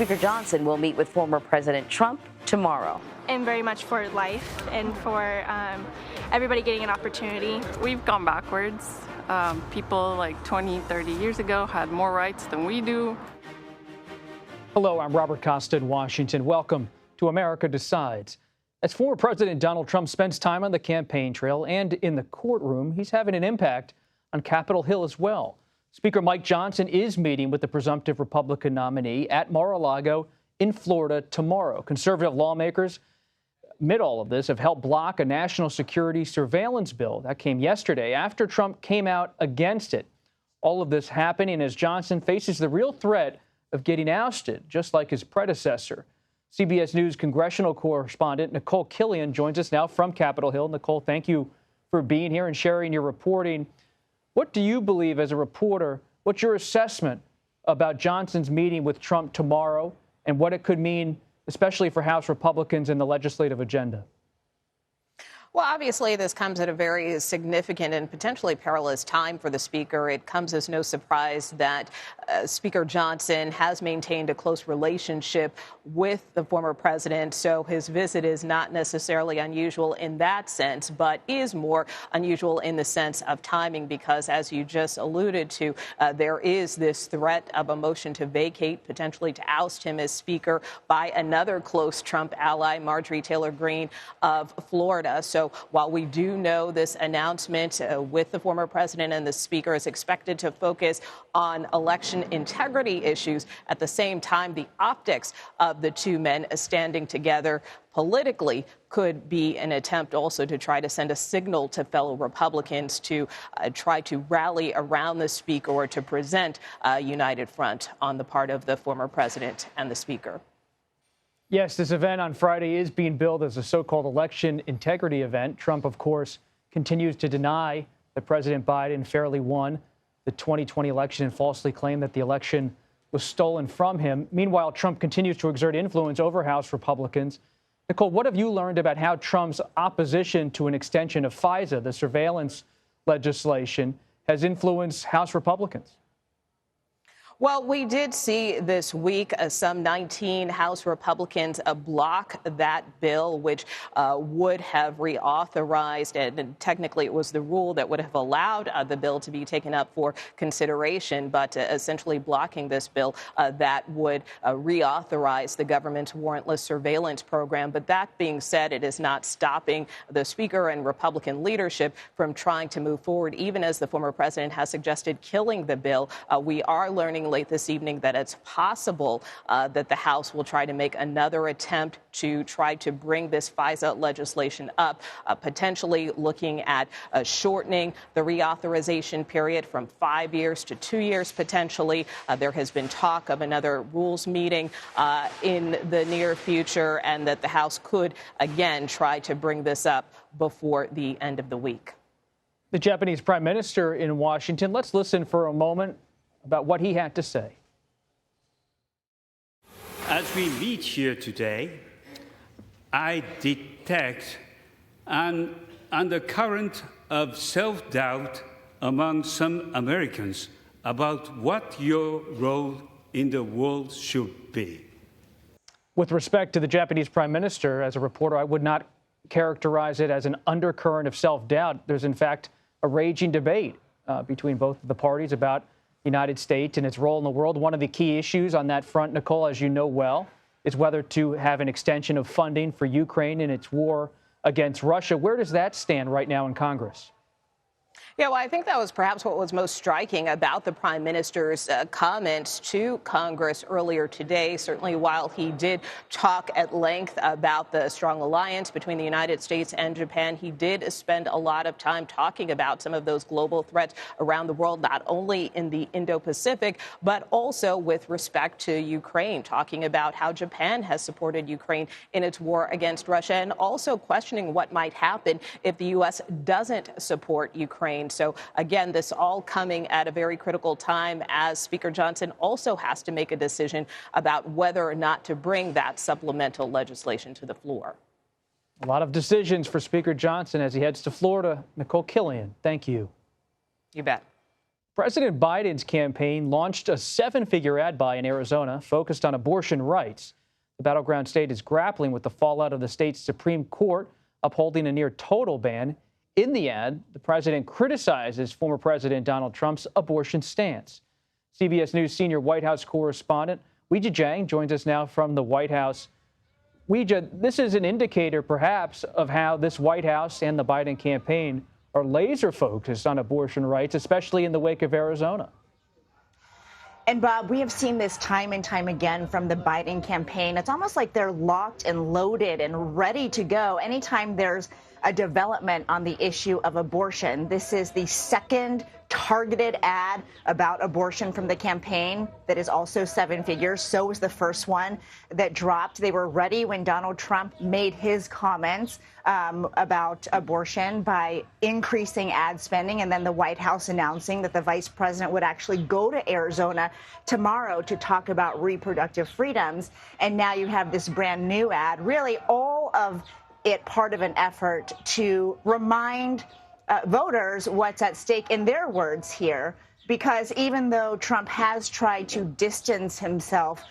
Speaker Johnson will meet with former President Trump tomorrow. And very much for life and for everybody getting an opportunity. We've gone backwards. People like 20, 30 years ago had more rights than we do. Hello, I'm Robert Costa in Washington. Welcome to America Decides. As former President Donald Trump spends time on the campaign trail and in the courtroom, he's having an impact on Capitol Hill as well. Speaker Mike Johnson is meeting with the presumptive Republican nominee at Mar-a-Lago in Florida tomorrow. Conservative lawmakers, amid all of this, have helped block a national security surveillance bill that came yesterday after Trump came out against it. All of this happening as Johnson faces the real threat of getting ousted, just like his predecessor. CBS News congressional correspondent Nicole Killian joins us now from Capitol Hill. Nicole, thank you for being here and sharing your reporting. What do you believe as a reporter? What's your assessment about Johnson's meeting with Trump tomorrow and what it could mean, especially for House Republicans and the legislative agenda? Well, obviously, this comes at a very significant and potentially perilous time for the Speaker. It comes as no surprise that Speaker Johnson has maintained a close relationship with the former president, so his visit is not necessarily unusual in that sense, but is more unusual in the sense of timing because, as you just alluded to, there is this threat of a motion to vacate, potentially to oust him as Speaker by another close Trump ally, Marjorie Taylor Greene of Florida. So while we do know this announcement with the former president and the Speaker is expected to focus on election integrity issues, at the same time, the optics of the two men standing together politically could be an attempt also to try to send a signal to fellow Republicans to try to rally around the Speaker or to present a united front on the part of the former president and the Speaker. Yes, this event on Friday is being billed as a so-called election integrity event. Trump, of course, continues to deny that President Biden fairly won the 2020 election and falsely claimed that the election was stolen from him. Meanwhile, Trump continues to exert influence over House Republicans. Nicole, what have you learned about how Trump's opposition to an extension of FISA, the surveillance legislation, has influenced House Republicans? Well, we did see this week some 19 House Republicans block that bill, which would have reauthorized, and technically it was the rule that would have allowed the bill to be taken up for consideration, but essentially blocking this bill that would reauthorize the government's warrantless surveillance program. But that being said, it is not stopping the Speaker and Republican leadership from trying to move forward, even as the former president has suggested killing the bill. We are learning late this evening that it's possible that the House will try to make another attempt to try to bring this FISA legislation up, potentially looking at shortening the reauthorization period from 5 years to 2 years potentially. There has been talk of another rules meeting in the near future, and that the House could again try to bring this up before the end of the week. The Japanese Prime Minister in Washington. Let's listen for a moment about what he had to say. As we meet here today, I detect an undercurrent of self-doubt among some Americans about what your role in the world should be. With respect to the Japanese Prime Minister, as a reporter, I would not characterize it as an undercurrent of self-doubt. There's, in fact, a raging debate between both of the parties about the United States and its role in the world. One of the key issues on that front, Nicole, as you know well, is whether to have an extension of funding for Ukraine in its war against Russia. Where does that stand right now in Congress? Yeah, well, I think that was perhaps what was most striking about the prime minister's comments to Congress earlier today. Certainly, while he did talk at length about the strong alliance between the United States and Japan, he did spend a lot of time talking about some of those global threats around the world, not only in the Indo-Pacific, but also with respect to Ukraine, talking about how Japan has supported Ukraine in its war against Russia, and also questioning what might happen if the U.S. doesn't support Ukraine. So again, this all coming at a very critical time as Speaker Johnson also has to make a decision about whether or not to bring that supplemental legislation to the floor. A lot of decisions for Speaker Johnson as he heads to Florida. Nicole Killian, thank you. You bet. President Biden's campaign launched a 7-figure ad buy in Arizona focused on abortion rights. The battleground state is grappling with the fallout of the state's Supreme Court upholding a near total ban. In the ad, the president criticizes former President Donald Trump's abortion stance. CBS News senior White House correspondent Weijia Jiang joins us now from the White House. Weijia, this is an indicator, perhaps, of how this White House and the Biden campaign are laser focused on abortion rights, especially in the wake of Arizona. And Bob, we have seen this time and time again from the Biden campaign. It's almost like they're locked and loaded and ready to go anytime there's a development on the issue of abortion. This is the second targeted ad about abortion from the campaign that is also 7 figures. So was the first one that dropped. They were ready when Donald Trump made his comments about abortion by increasing ad spending, and then the White House announcing that the vice president would actually go to Arizona tomorrow to talk about reproductive freedoms. And now you have this brand new ad, really all of it part of an effort to remind voters what's at stake, in their words here, because even though Trump has tried to distance himself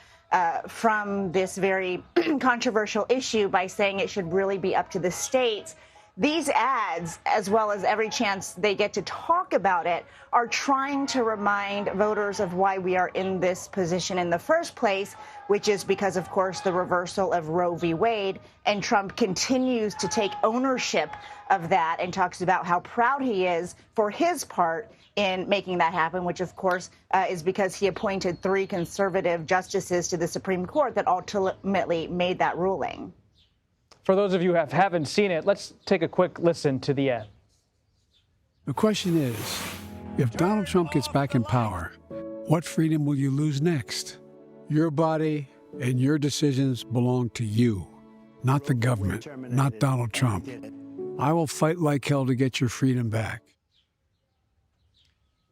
from this very controversial issue by saying it should really be up to the states, these ads, as well as every chance they get to talk about it, are trying to remind voters of why we are in this position in the first place, which is because, of course, the reversal of Roe v. Wade. And Trump continues to take ownership of that and talks about how proud he is for his part in making that happen, which, of course, is because he appointed 3 conservative justices to the Supreme Court that ultimately made that ruling. For those of you who haven't seen it, let's take a quick listen to the ad. The question is, if Donald Trump gets back in power, what freedom will you lose next? Your body and your decisions belong to you, not the government, not Donald Trump. I will fight like hell to get your freedom back.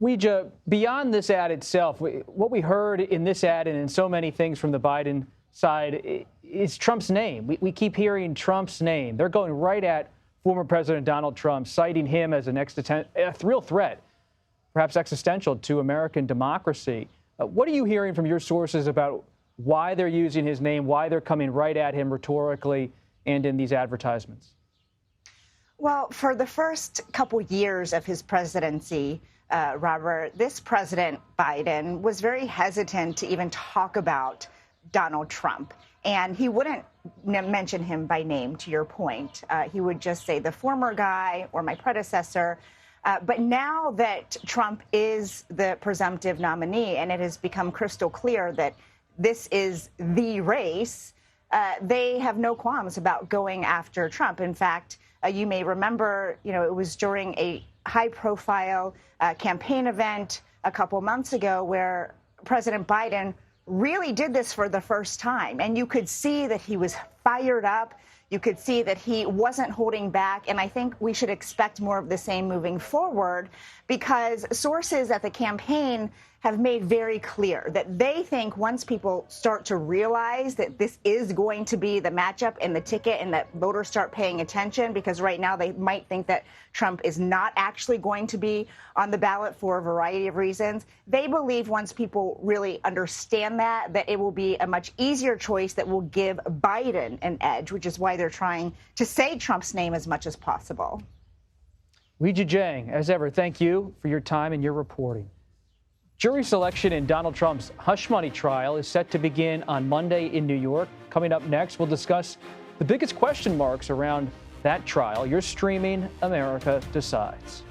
Weijia, beyond this ad itself, what we heard in this ad and in so many things from the Biden side is Trump's name. We keep hearing Trump's name. They're going right at former President Donald Trump, citing him as a real threat, perhaps existential to American democracy. What are you hearing from your sources about why they're using his name, why they're coming right at him rhetorically and in these advertisements? Well, for the first couple years of his presidency, Robert, this President Biden was very hesitant to even talk about Donald Trump. And he wouldn't mention him by name, to your point. He would just say the former guy or my predecessor. But now that Trump is the presumptive nominee and it has become crystal clear that this is the race, they have no qualms about going after Trump. In fact, you may remember, it was during a high-profile campaign event a couple months ago where President Biden really did this for the first time. And you could see that he was fired up. You could see that he wasn't holding back. And I think we should expect more of the same moving forward, because sources at the campaign have made very clear that they think once people start to realize that this is going to be the matchup and the ticket and that voters start paying attention, because right now they might think that Trump is not actually going to be on the ballot for a variety of reasons. They believe once people really understand that it will be a much easier choice that will give Biden an edge, which is why they're trying to say Trump's name as much as possible. Weijia Jiang, as ever, thank you for your time and your reporting. Jury selection in Donald Trump's hush money trial is set to begin on Monday in New York. Coming up next, we'll discuss the biggest question marks around that trial. You're streaming America Decides.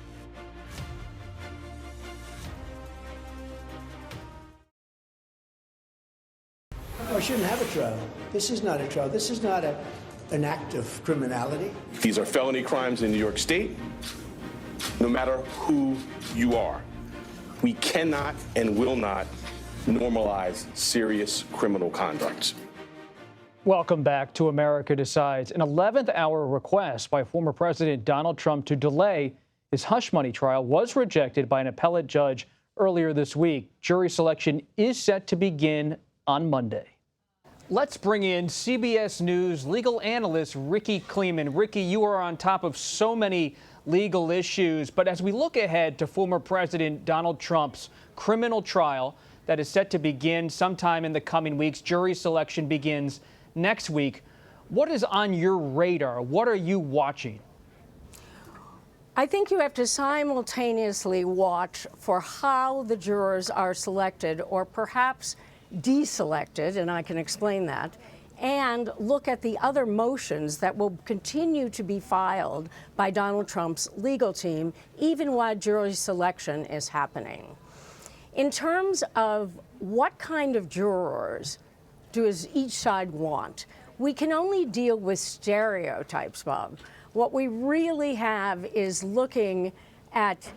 I shouldn't have a trial. This is not a trial. This is not an act of criminality. These are felony crimes in New York State, no matter who you are. We cannot and will not normalize serious criminal conduct. Welcome back to America Decides. An 11th hour request by former President Donald Trump to delay his hush money trial was rejected by an appellate judge earlier this week. Jury selection is set to begin on Monday. Let's bring in CBS News legal analyst Ricky Kleeman. Ricky, you are on top of so many legal issues. But as we look ahead to former President Donald Trump's criminal trial that is set to begin sometime in the coming weeks, jury selection begins next week. What is on your radar? What are you watching? I think you have to simultaneously watch for how the jurors are selected or perhaps deselected, and I can explain that, and look at the other motions that will continue to be filed by Donald Trump's legal team, even while jury selection is happening. In terms of what kind of jurors does each side want, we can only deal with stereotypes, Bob. What we really have is looking at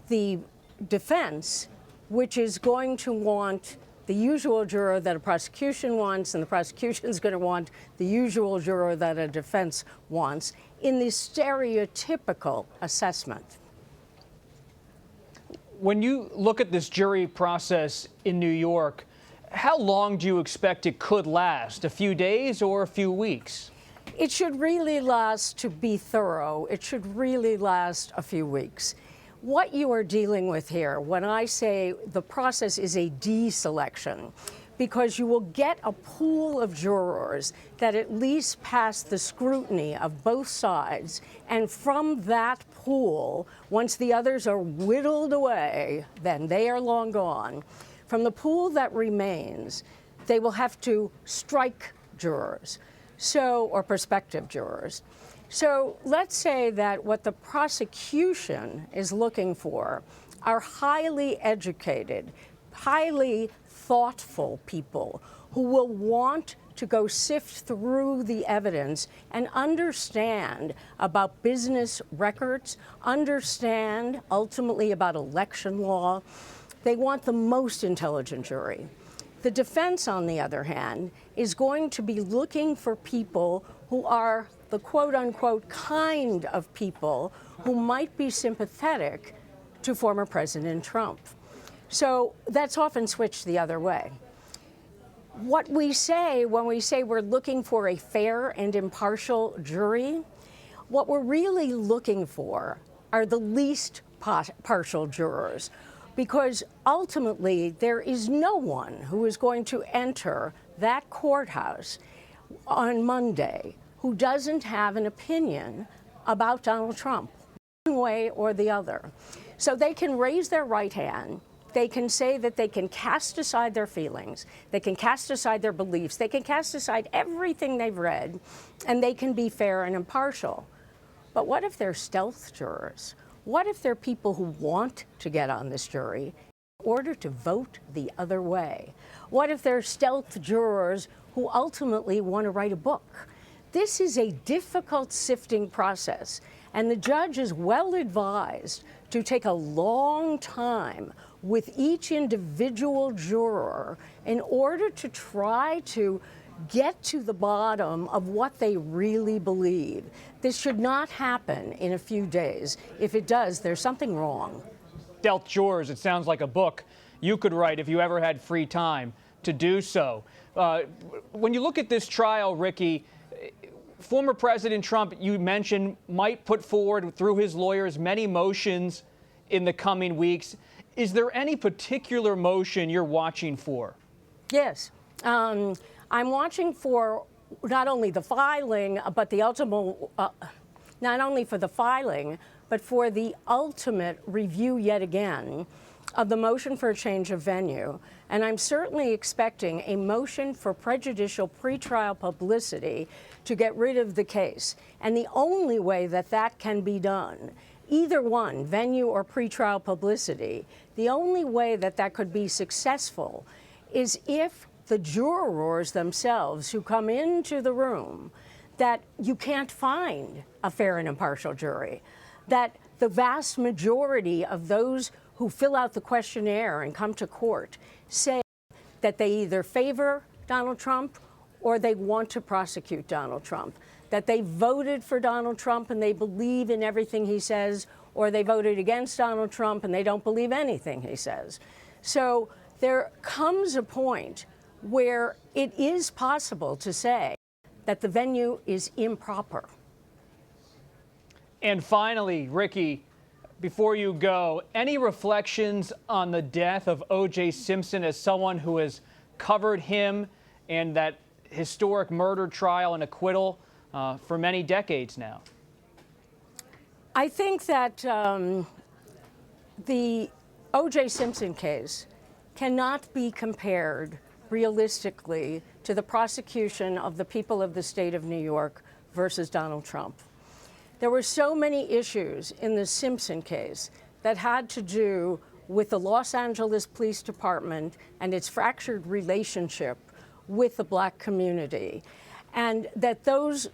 the defense, which is going to want the usual juror that a prosecution wants, and the prosecution is going to want the usual juror that a defense wants in the stereotypical assessment. When you look at this jury process in New York, how long do you expect it could last? A few days or a few weeks? It should really last, to be thorough, it should really last a few weeks. What you are dealing with here, when I say the process is a deselection, because you will get a pool of jurors that at least pass the scrutiny of both sides, and from that pool, once the others are whittled away, then they are long gone. From the pool that remains, they will have to strike jurors, or prospective jurors. So let's say that what the prosecution is looking for are highly educated, highly thoughtful people who will want to go sift through the evidence and understand about business records, understand ultimately about election law. They want the most intelligent jury. The defense, on the other hand, is going to be looking for people who are the quote-unquote kind of people who might be sympathetic to former President Trump. So that's often switched the other way. What we say when we say we're looking for a fair and impartial jury, what we're really looking for are the least partial jurors, because ultimately there is no one who is going to enter that courthouse on Monday who doesn't have an opinion about Donald Trump, one way or the other. So they can raise their right hand, they can say that they can cast aside their feelings, they can cast aside their beliefs, they can cast aside everything they've read, and they can be fair and impartial. But what if they're stealth jurors? What if they're people who want to get on this jury in order to vote the other way? What if they're stealth jurors who ultimately want to write a book? This is a difficult sifting process, and the judge is well advised to take a long time with each individual juror in order to try to get to the bottom of what they really believe. This should not happen in a few days. If it does, there's something wrong. Stealth jurors, it sounds like a book you could write if you ever had free time to do so. When you look at this trial, Ricky, former President Trump, you mentioned, might put forward through his lawyers many motions in the coming weeks. Is there any particular motion you're watching for? Yes. I'm watching for not only the filing, but the ultimate, not only for the filing, but for the ultimate review yet again of the motion for a change of venue. And I'm certainly expecting a motion for prejudicial pretrial publicity to get rid of the case. And the only way that that can be done, either one, venue or pretrial publicity, the only way that that could be successful is if the jurors themselves who come into the room, that you can't find a fair and impartial jury, that the vast majority of those who fill out the questionnaire and come to court say that they either favor Donald Trump or they want to prosecute Donald Trump, that they voted for Donald Trump and they believe in everything he says, or they voted against Donald Trump and they don't believe anything he says. So there comes a point where it is possible to say that the venue is improper. And finally, Ricky, before you go, any reflections on the death of O.J. Simpson as someone who has covered him and that historic murder trial and acquittal for many decades now? I think that the O.J. Simpson case cannot be compared realistically to the prosecution of the people of the state of New York versus Donald Trump. There were so many issues in the Simpson case that had to do with the Los Angeles Police Department and its fractured relationship with the black community, and that those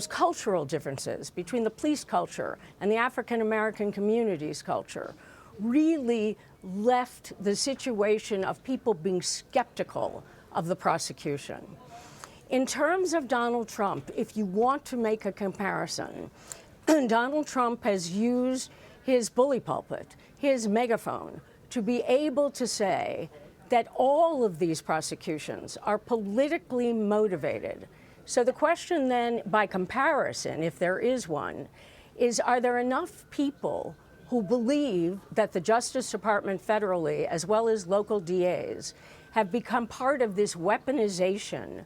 cultural differences between the police culture and the African American community's culture really left the situation of people being skeptical of the prosecution. In terms of Donald Trump, if you want to make a comparison, Donald Trump has used his bully pulpit, his megaphone, to be able to say that all of these prosecutions are politically motivated. So the question then, by comparison, if there is one, is are there enough people who believe that the Justice Department federally, as well as local DAs, have become part of this weaponization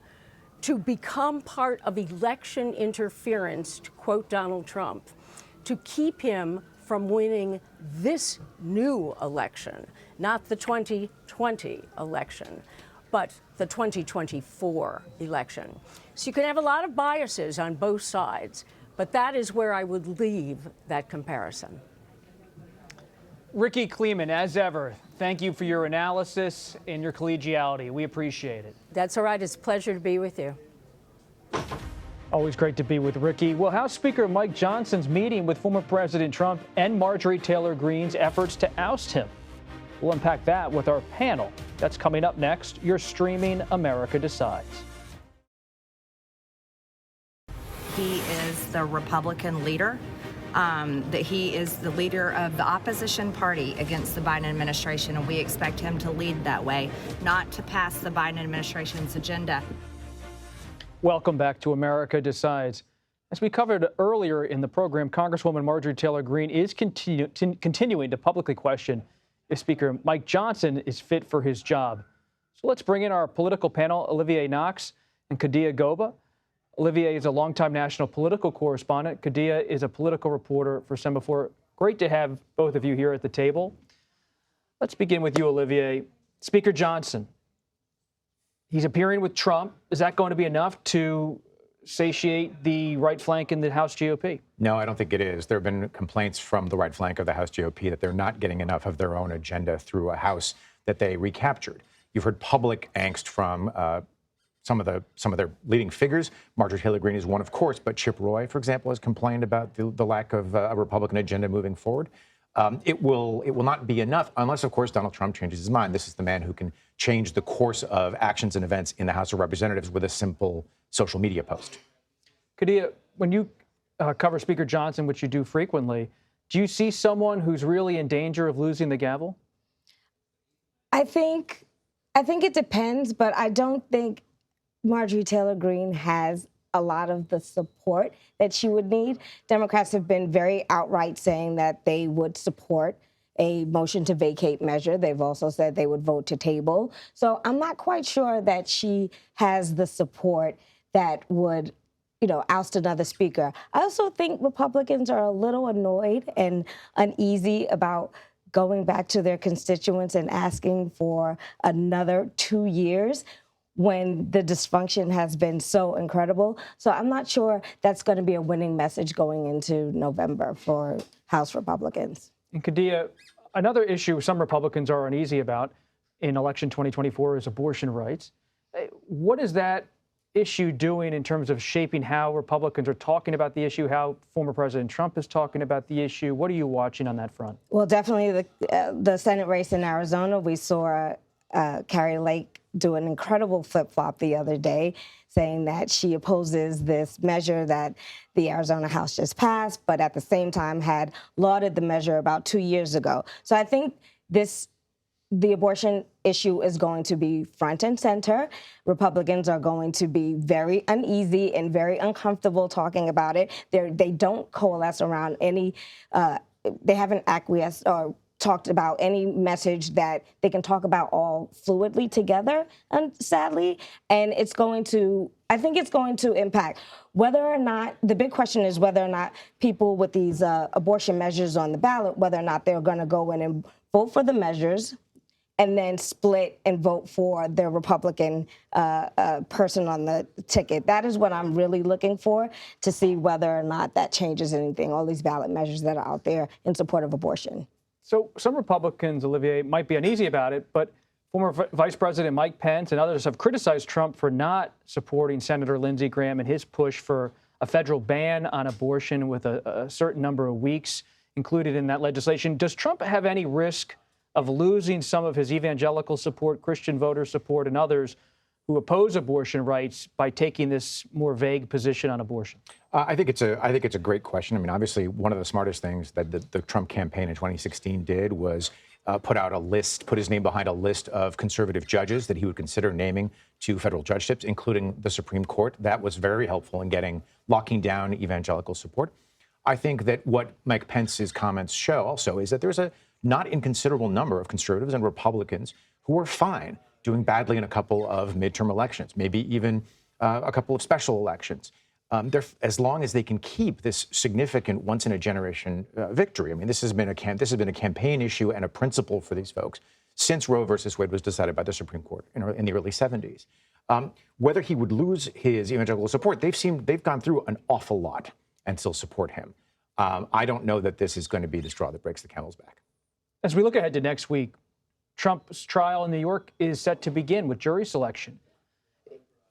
to become part of election interference, to quote Donald Trump, to keep him from winning this new election, not the 2020 election, but the 2024 election. So you can have a lot of biases on both sides, but that is where I would leave that comparison. Ricky Kleeman, as ever, thank you for your analysis and your collegiality. We appreciate it. That's all right. It's a pleasure to be with you. Always great to be with Ricky. Well, House Speaker Mike Johnson's meeting with former President Trump and Marjorie Taylor Greene's efforts to oust him. We'll unpack that with our panel. That's coming up next. You're streaming America Decides. He is the Republican leader. That he is the leader of the opposition party against the Biden administration, and we expect him to lead that way, not to pass the Biden administration's agenda. Welcome back to America Decides. As we covered earlier in the program, Congresswoman Marjorie Taylor Greene is continuing to publicly question if Speaker Mike Johnson is fit for his job. So let's bring in our political panel, Olivier Knox and Kadia Goba. Olivier is a longtime national political correspondent. Kadia is a political reporter for Semaphore. Great to have both of you here at the table. Let's begin with you, Olivier. Speaker Johnson, he's appearing with Trump. Is that going to be enough to satiate the right flank in the House GOP? No, I don't think it is. There have been complaints from the right flank of the House GOP that they're not getting enough of their own agenda through a House that they recaptured. You've heard public angst from some of their leading figures. Marjorie Taylor Greene is one, of course, but Chip Roy, for example, has complained about the lack of a Republican agenda moving forward. It will not be enough unless, of course, Donald Trump changes his mind. This is the man who can change the course of actions and events in the House of Representatives with a simple social media post. Kadia, when you cover Speaker Johnson, which you do frequently, do you see someone who's really in danger of losing the gavel? I think it depends, but I don't think Marjorie Taylor Greene has a lot of the support that she would need. Democrats have been very outright saying that they would support a motion to vacate measure. They've also said they would vote to table. So I'm not quite sure that she has the support that would, oust another speaker. I also think Republicans are a little annoyed and uneasy about going back to their constituents and asking for another 2 years when the dysfunction has been so incredible. So I'm not sure that's going to be a winning message going into November for House Republicans. And Kadia, another issue some Republicans are uneasy about in election 2024 is abortion rights. What is that issue doing in terms of shaping how Republicans are talking about the issue, how former President Trump is talking about the issue? What are you watching on that front? Well, definitely the Senate race in Arizona. We saw Carrie Lake do an incredible flip-flop the other day, saying that she opposes this measure that the Arizona House just passed, but at the same time had lauded the measure about 2 years ago. So I think the abortion issue is going to be front and center. Republicans are going to be very uneasy and very uncomfortable talking about it. They don't coalesce around any, they haven't acquiesced or talked about any message that they can talk about all fluidly together, sadly. And it's going to, I think it's going to impact whether or not, the big question is whether or not people with these abortion measures on the ballot, whether or not they're going to go in and vote for the measures and then split and vote for their Republican person on the ticket. That is what I'm really looking for, to see whether or not that changes anything, all these ballot measures that are out there in support of abortion. So some Republicans, Olivier, might be uneasy about it, but former Vice President Mike Pence and others have criticized Trump for not supporting Senator Lindsey Graham and his push for a federal ban on abortion with a certain number of weeks included in that legislation. Does Trump have any risk of losing some of his evangelical support, Christian voter support, and others who oppose abortion rights by taking this more vague position on abortion? I think it's a great question. I mean, obviously, one of the smartest things that the Trump campaign in 2016 did was put his name behind a list of conservative judges that he would consider naming to federal judgeships, including the Supreme Court. That was very helpful in locking down evangelical support. I think that what Mike Pence's comments show also is that there's a not inconsiderable number of conservatives and Republicans who are fine doing badly in a couple of midterm elections, maybe even a couple of special elections, as long as they can keep this significant once-in-a-generation victory. I mean, this has been a campaign issue and a principle for these folks since Roe versus Wade was decided by the Supreme Court in the early 70s. Whether he would lose his evangelical support, they've gone through an awful lot and still support him. I don't know that this is going to be the straw that breaks the camel's back. As we look ahead to next week, Trump's trial in New York is set to begin with jury selection.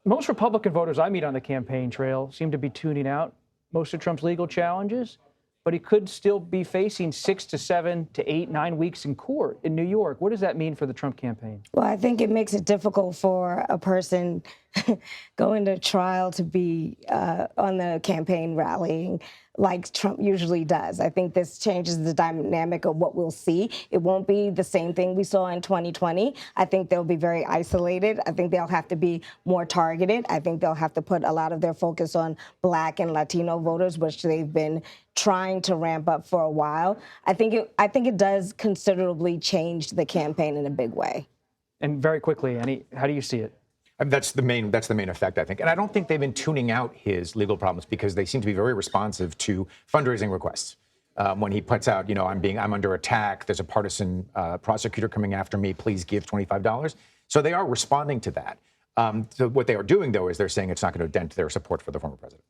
Most Republican voters I meet on the campaign trail seem to be tuning out most of Trump's legal challenges, but he could still be facing 6 to 7 to 8, 9 weeks in court in New York. What does that mean for the Trump campaign? Well, I think it makes it difficult for a person going to trial to be on the campaign rallying like Trump usually does. I think this changes the dynamic of what we'll see. It won't be the same thing we saw in 2020. I think they'll be very isolated. I think they'll have to be more targeted. I think they'll have to put a lot of their focus on Black and Latino voters, which they've been trying to ramp up for a while. I think it does considerably change the campaign in a big way. And very quickly, Annie, how do you see it? That's the main effect, I think. And I don't think they've been tuning out his legal problems because they seem to be very responsive to fundraising requests. When he puts out, I'm under attack, there's a partisan prosecutor coming after me, please give $25. So they are responding to that. So what they are doing, though, is they're saying it's not going to dent their support for the former president.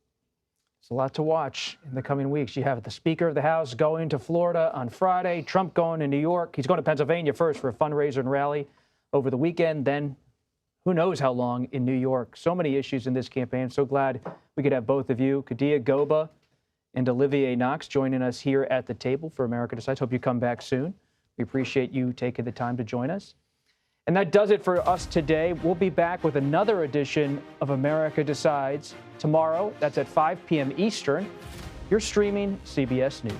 It's a lot to watch in the coming weeks. You have the Speaker of the House going to Florida on Friday, Trump going to New York. He's going to Pennsylvania first for a fundraiser and rally over the weekend, then who knows how long in New York. So many issues in this campaign. So glad we could have both of you, Kadia Goba and Olivier Knox, joining us here at the table for America Decides. Hope you come back soon. We appreciate you taking the time to join us. And that does it for us today. We'll be back with another edition of America Decides tomorrow. That's at 5 p.m. Eastern. You're streaming CBS News.